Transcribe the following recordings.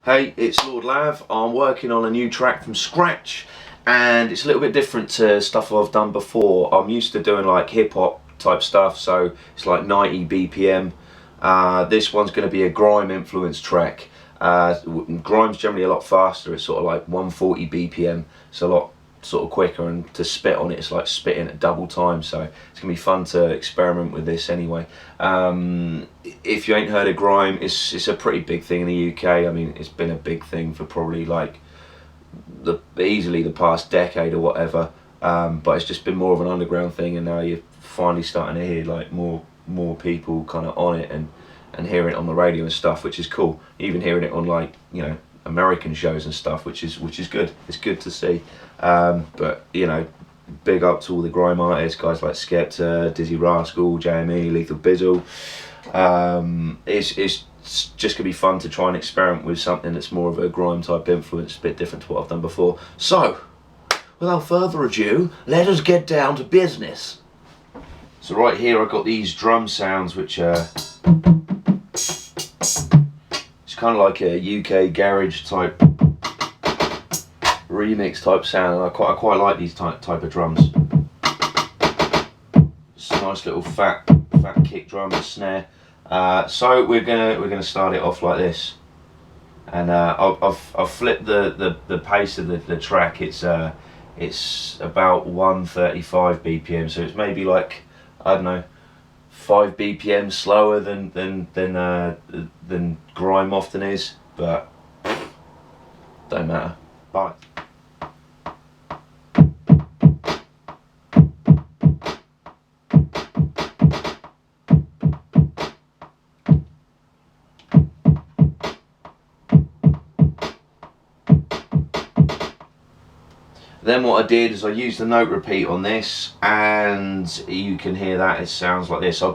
Hey, it's Lord Lav. I'm working on a new track from scratch and it's a little bit different to stuff I've done before. I'm used to doing like hip hop type stuff, so it's like 90 BPM. This one's going to be a grime influence track. Grime's generally a lot faster, it's sort of like 140 BPM, it's a lot sort of quicker, and to spit on it it's like spitting at double time, so it's gonna be fun to experiment with this anyway. If you ain't heard of grime, it's a pretty big thing in the UK. I mean, it's been a big thing for probably like easily the past decade or whatever, but it's just been more of an underground thing, and now you're finally starting to hear like more people kind of on it and hearing it on the radio and stuff, which is cool. Even hearing it on like, you know, American shows and stuff, which is good. It's good to see. But you know, big up to all the grime artists, guys like Skepta, Dizzy Rascal, JME, Lethal Bizzle. It's just gonna be fun to try and experiment with something that's more of a grime type influence, a bit different to what I've done before. So, without further ado, let us get down to business. So right here I've got these drum sounds, which it's kind of like a UK garage type remix type sound, and I quite like these type of drums. It's a nice little fat kick drum and snare. So we're gonna start it off like this, and I've flipped the pace of the track. It's about 135 BPM, so it's maybe like, I don't know, 5 BPM slower than grime often is, but don't matter. Bye. Then what I did is I used the note repeat on this, and you can hear that it sounds like this. I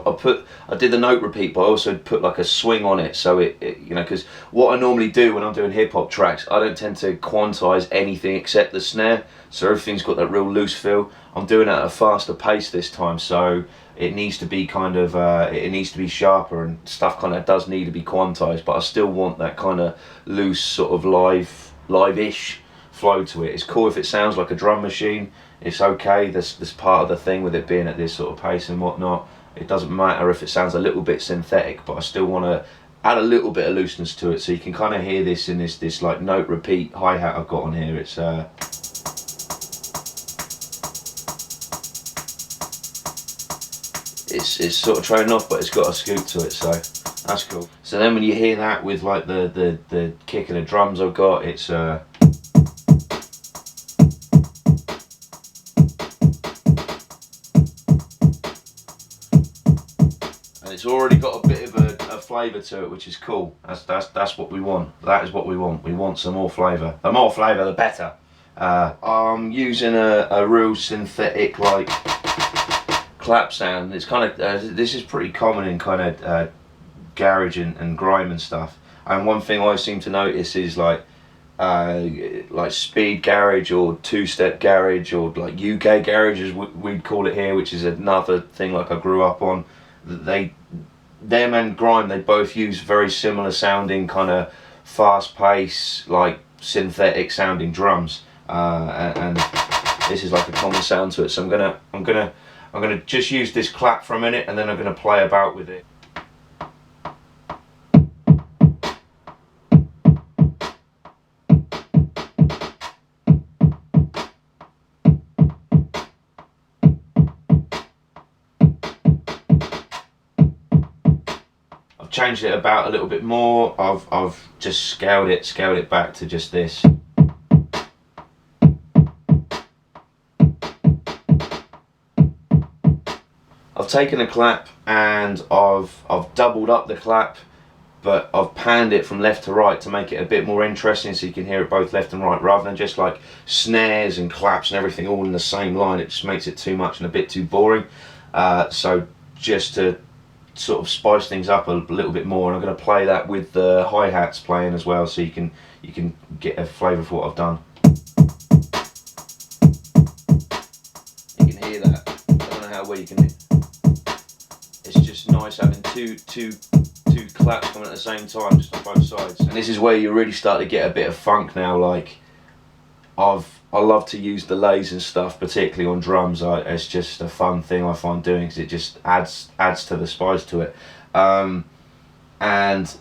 did the note repeat, but I also put like a swing on it, so it you know, because what I normally do when I'm doing hip hop tracks, I don't tend to quantize anything except the snare, so everything's got that real loose feel. I'm doing it at a faster pace this time, so it needs to be kind of it needs to be sharper, and stuff kind of does need to be quantized, but I still want that kind of loose sort of live-ish flow to it. It's cool if it sounds like a drum machine, it's okay. That's part of the thing with it being at this sort of pace and whatnot. It doesn't matter if it sounds a little bit synthetic, but I still want to add a little bit of looseness to it, so you can kind of hear this in this like note repeat hi-hat I've got on here. It's sort of trailing off, but it's got a scoop to it, so that's cool. So then when you hear that with like the kick of the drums I've got, it's it's already got a bit of a flavour to it, which is cool. That's what we want. That is what we want. We want some more flavour. The more flavour, the better. I'm using a real synthetic like clap sound. It's kind of this is pretty common in kind of garage and grime and stuff. And one thing I seem to notice is like speed garage or two-step garage, or like UK garage as we'd call it here, which is another thing like I grew up on. Them and grime, they both use very similar sounding kind of fast pace, like synthetic sounding drums, and this is like a common sound to it. So I'm gonna just use this clap for a minute, and then I'm gonna play about with it. Changed it about a little bit more. I've just scaled it back to just this. I've taken a clap and I've doubled up the clap, but I've panned it from left to right to make it a bit more interesting, so you can hear it both left and right, rather than just like snares and claps and everything all in the same line. It just makes it too much and a bit too boring. So just to sort of spice things up a little bit more, and I'm going to play that with the hi-hats playing as well, so you can get a flavour for what I've done. You can hear that. I don't know how well you can hear. It's just nice having two two claps coming at the same time, just on both sides. And this is where you really start to get a bit of funk now. Like I love to use delays and stuff, particularly on drums. It's just a fun thing I find doing, because it just adds to the spice to it. And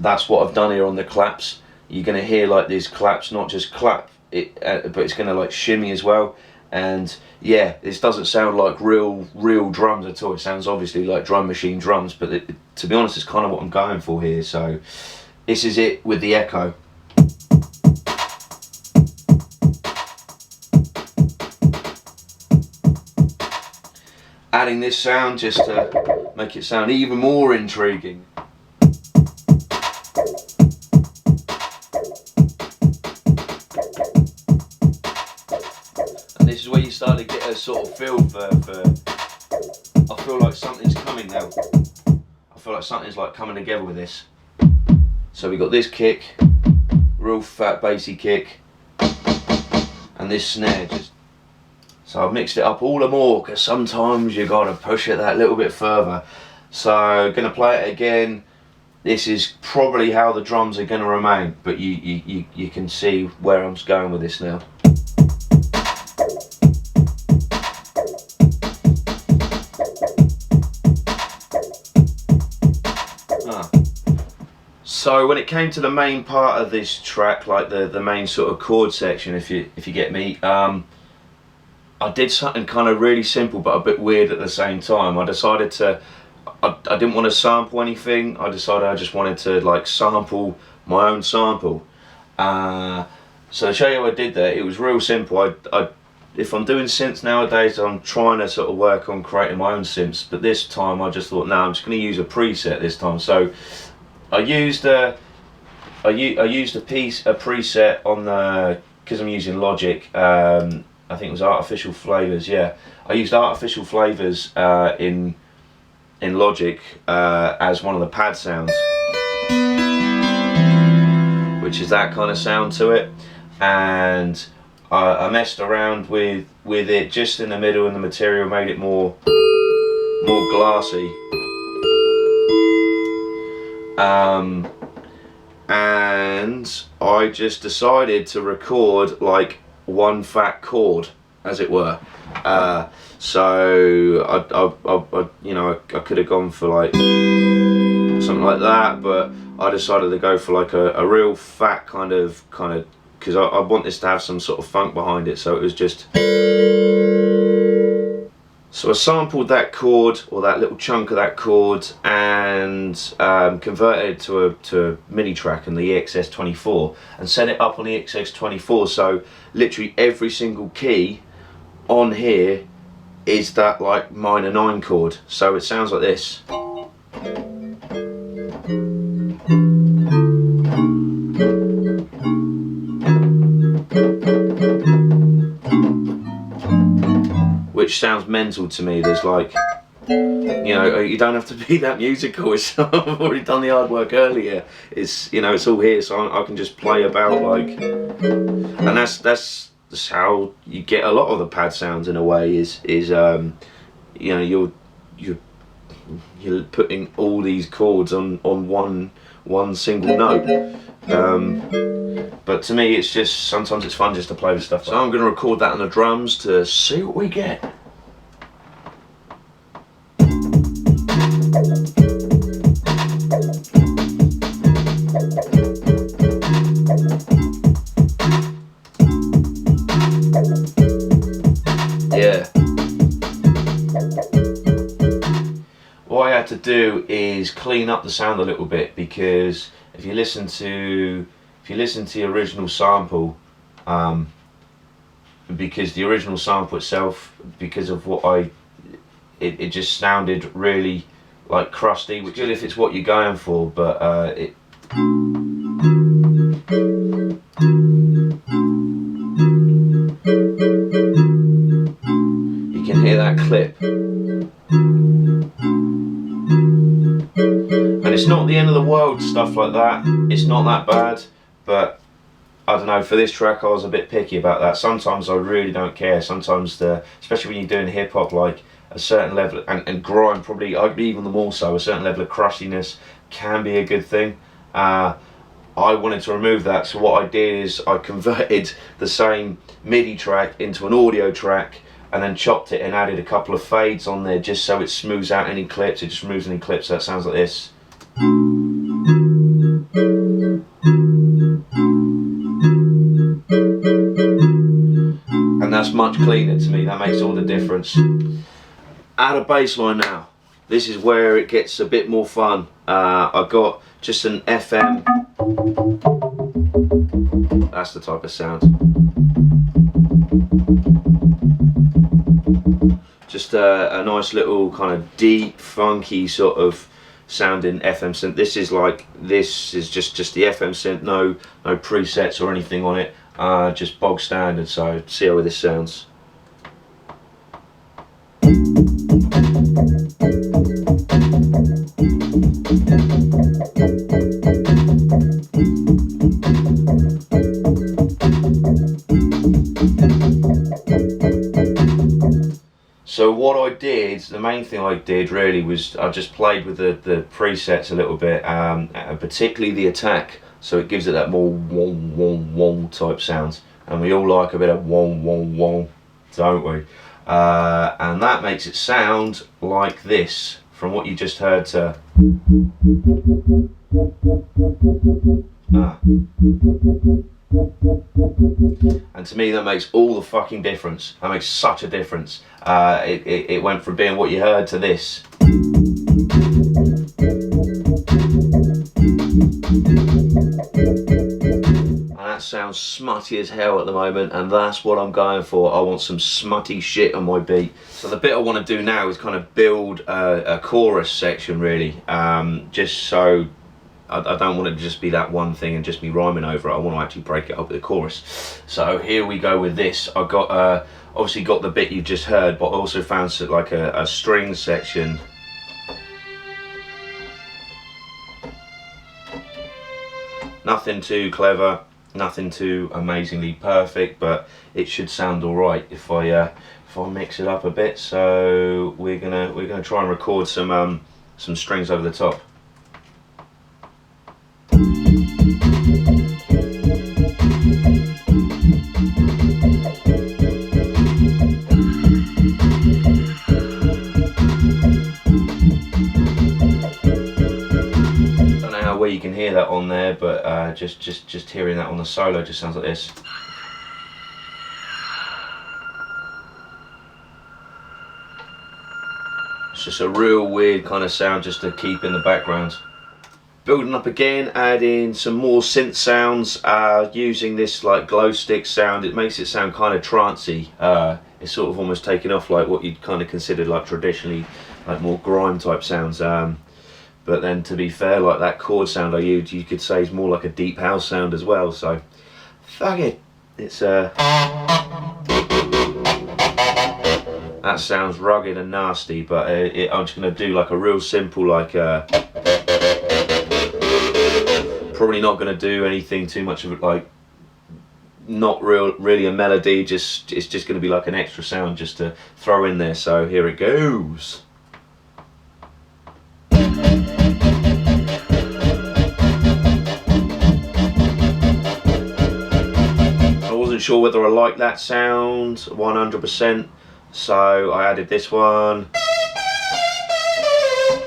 that's what I've done here on the claps. You're gonna hear like these claps, not just clap it, but it's gonna like shimmy as well. And yeah, this doesn't sound like real drums at all. It sounds obviously like drum machine drums, but to be honest, it's kind of what I'm going for here. So this is it with the echo. Adding this sound just to make it sound even more intriguing. This is where you start to get a sort of feel for I feel like something's coming now. I feel like something's like coming together with this. So we got this kick, real fat bassy kick, and this snare just. So I've mixed it up all the more, because sometimes you gotta push it that little bit further. So gonna play it again. This is probably how the drums are gonna remain, but you can see where I'm going with this now. So when it came to the main part of this track, like the main sort of chord section, if you get me, I did something kind of really simple but a bit weird at the same time. I decided to, I didn't want to sample anything. I decided I just wanted to like sample my own sample. So to show you how I did that, it was real simple. If I'm doing synths nowadays, I'm trying to sort of work on creating my own synths, but this time I just thought, no, I'm just going to use a preset this time. So I used a preset on the, because I'm using Logic. I think it was Artificial Flavors. Yeah, I used Artificial Flavors in Logic as one of the pad sounds, which is that kind of sound to it. And I messed around with it just in the middle, and the material made it more glassy. And I just decided to record like one fat chord, as it were. So I you know, I could have gone for like something like that, but I decided to go for like a real fat kind of, because I want this to have some sort of funk behind it. So it was just. So I sampled that chord, or that little chunk of that chord, and converted it to a MIDI track on the EXS24, and set it up on the EXS24. So literally every single key on here is that like minor 9 chord. So it sounds like this. Which sounds mental to me. There's like, you know, you don't have to be that musical. It's, I've already done the hard work earlier. It's, you know, it's all here, so I can just play about like, and that's how you get a lot of the pad sounds in a way. Is you know, you're putting all these chords on one single note. But to me, it's just, sometimes it's fun just to play with stuff. So I'm going to record that on the drums to see what we get. Yeah. What I had to do is clean up the sound a little bit, because if you listen to the original sample, because the original sample itself, because of what it just sounded really like crusty, which is good if it's what you're going for, but you can hear that clip. And it's not the end of the world, stuff like that. It's not that bad, but I don't know, for this track I was a bit picky about that. Sometimes I really don't care. Sometimes, especially when you're doing hip hop, like a certain level, and grime probably, I'd be even more so, a certain level of crustiness can be a good thing. I wanted to remove that, so what I did is I converted the same MIDI track into an audio track and then chopped it and added a couple of fades on there just so it smooths out any clips. It just removes any clips, so it sounds like this. And that's much cleaner to me. That makes all the difference. Add a bass line now. This is where it gets a bit more fun. I've got just an FM. That's the type of sound. Just a nice little kind of deep, funky sort of sounding FM synth. This is just the FM synth, no presets or anything on it, just bog standard. So see how this sounds. So what I did, the main thing I did really was I just played with the presets a little bit, particularly the attack, so it gives it that more wong wong wong type sound, and we all like a bit of wong wong wong, don't we? And that makes it sound like this, from what you just heard to and to me that makes all the fucking difference. That makes such a difference. It went from being what you heard to this. And that sounds smutty as hell at the moment, and that's what I'm going for. I want some smutty shit on my beat. So the bit I want to do now is kind of build a chorus section really, just so I don't want it to just be that one thing and just me rhyming over it. I want to actually break it up with the chorus. So here we go with this. I've got obviously got the bit you just heard, but I also found like a string section. Nothing too clever, nothing too amazingly perfect, but it should sound all right if I mix it up a bit. So we're gonna try and record some strings over the top. Where you can hear that on there, but just hearing that on the solo just sounds like this. It's just a real weird kind of sound just to keep in the background. Building up again, adding some more synth sounds, using this like glow stick sound. It makes it sound kind of trancey. It's sort of almost taking off like what you'd kind of consider like traditionally like more grime type sounds. But then to be fair, like that chord sound I used, you could say is more like a deep house sound as well, so fuck it. It's that sounds rugged and nasty, but I'm just going to do like a real simple like probably not going to do anything too much of it, like not really a melody, it's just going to be like an extra sound just to throw in there. So here it goes. Sure whether I like that sound 100%, so I added this one,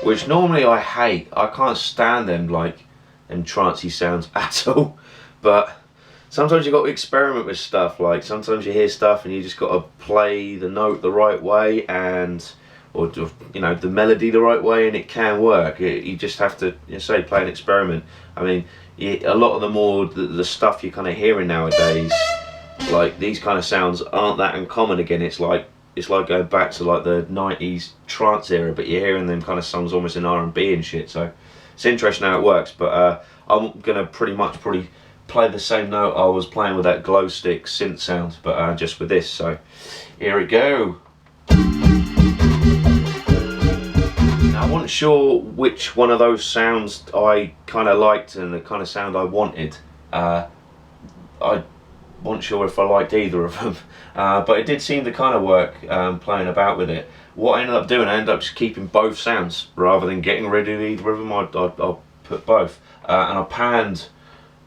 which normally I hate. I can't stand them trancey sounds at all, but sometimes you got to experiment with stuff. Like sometimes you hear stuff and you just got to play the note the right way, or you know, the melody the right way, and it can work. You just have to, say, play an experiment. I mean, a lot of the stuff you're kind of hearing nowadays, like these kind of sounds aren't that uncommon again. It's like going back to like the 90s trance era, but you're hearing them kind of songs almost in R&B and shit. So it's interesting how it works, but I'm gonna probably play the same note I was playing with that glow stick synth sound, but just with this. So here we go. Now I wasn't sure which one of those sounds I kind of liked and the kind of sound I wanted. I wasn't sure if I liked either of them, but it did seem to kind of work, playing about with it. What I ended up doing, I ended up just keeping both sounds rather than getting rid of either of them. I put both, and I panned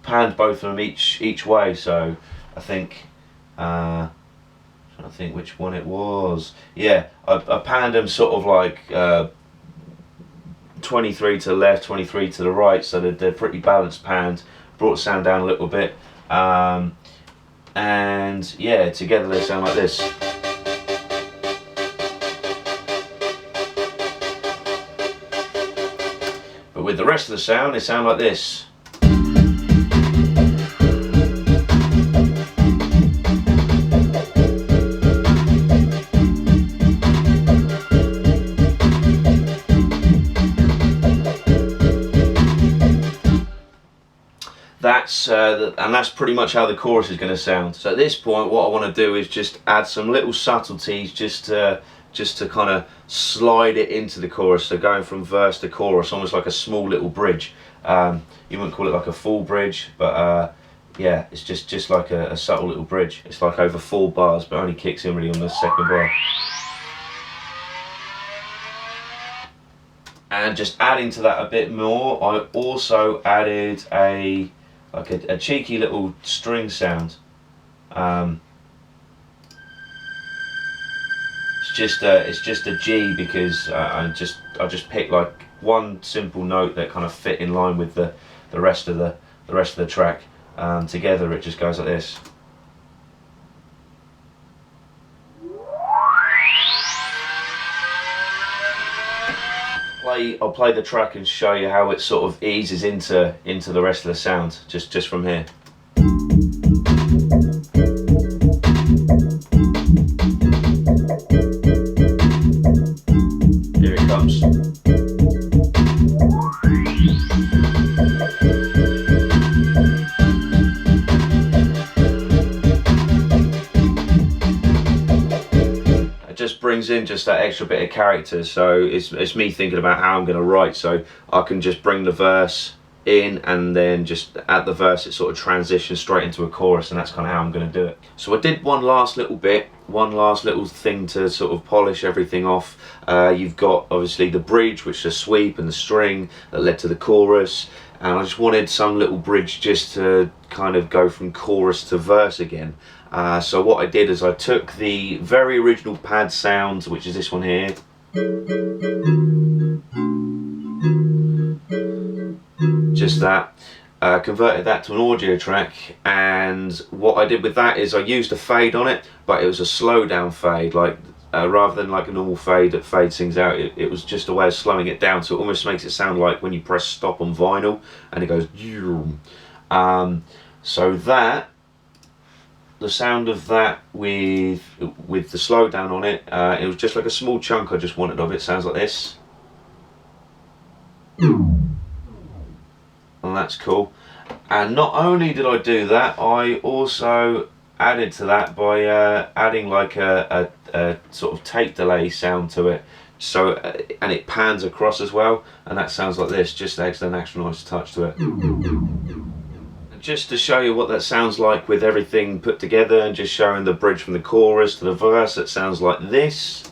both of them each way. So I think trying to think which one it was. Yeah, I panned them sort of like 23 to the left, 23 to the right, so they're pretty balanced panned. Brought the sound down a little bit, and yeah, together they sound like this. But with the rest of the sound, they sound like this. And that's pretty much how the chorus is going to sound. So at this point, what I want to do is just add some little subtleties, just to kind of slide it into the chorus. So going from verse to chorus, almost like a small little bridge. You wouldn't call it like a full bridge, but yeah, it's just like a subtle little bridge. It's like over 4 bars, but only kicks in really on the second bar. And just adding to that a bit more, I also added a cheeky little string sound. It's just a G, because I just picked like one simple note that kind of fit in line with the rest of the track. Together it just goes like this. I'll play the track and show you how it sort of eases into the rest of the sound, just from here. Here it comes. Just brings in just that extra bit of character. So it's me thinking about how I'm going to write, so I can just bring the verse in, and then just at the verse it sort of transitions straight into a chorus, and that's kind of how I'm going to do it. So I did one last little thing to sort of polish everything off. You've got obviously the bridge, which is a sweep, and the string that led to the chorus, and I just wanted some little bridge just to kind of go from chorus to verse again. So what I did is I took the very original pad sound, which is this one here, just that, converted that to an audio track, and what I did with that is I used a fade on it, but it was a slow down fade, like rather than like a normal fade that fades things out. It was just a way of slowing it down, so it almost makes it sound like when you press stop on vinyl and it goes so that the sound of that with the slowdown on it, it was just like a small chunk I just wanted of it. Sounds like this, and that's cool. And not only did I do that, I also added to that by adding like a sort of tape delay sound to it. So and it pans across as well, and that sounds like this. Just adds an extra nice touch to it. Just to show you what that sounds like with everything put together, and just showing the bridge from the chorus to the verse, it sounds like this.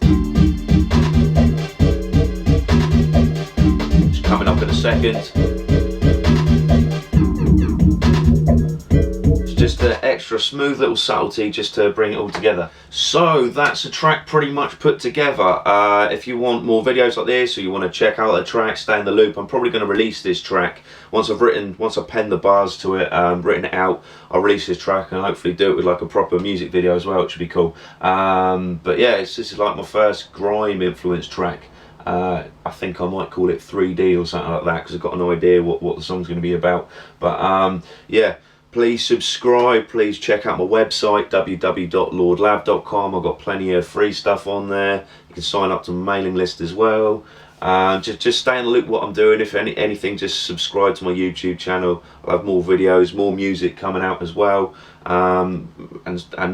It's coming up in a second. It's just an extra smooth little subtlety just to bring it all together. So that's a track pretty much put together. If you want more videos like this, or you want to check out the track, stay in the loop, I'm probably going to release this track once I've penned the bars to it, written it out. I'll release this track and hopefully do it with like a proper music video as well, which would be cool. But yeah, this is like my first grime influenced track. I think I might call it 3D or something like that, because I've got an idea what the song's going to be about. But yeah, please subscribe, please check out my website www.lordlav.com. I've got plenty of free stuff on there. You can sign up to my mailing list as well. Just stay in the loop what I'm doing. If anything, just subscribe to my YouTube channel. I'll have more videos, more music coming out as well, and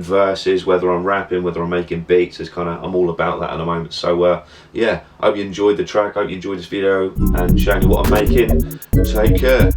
verses, whether I'm rapping, whether I'm making beats. I'm all about that at the moment. So yeah, I hope you enjoyed the track, I hope you enjoyed this video and showing you what I'm making. Take care.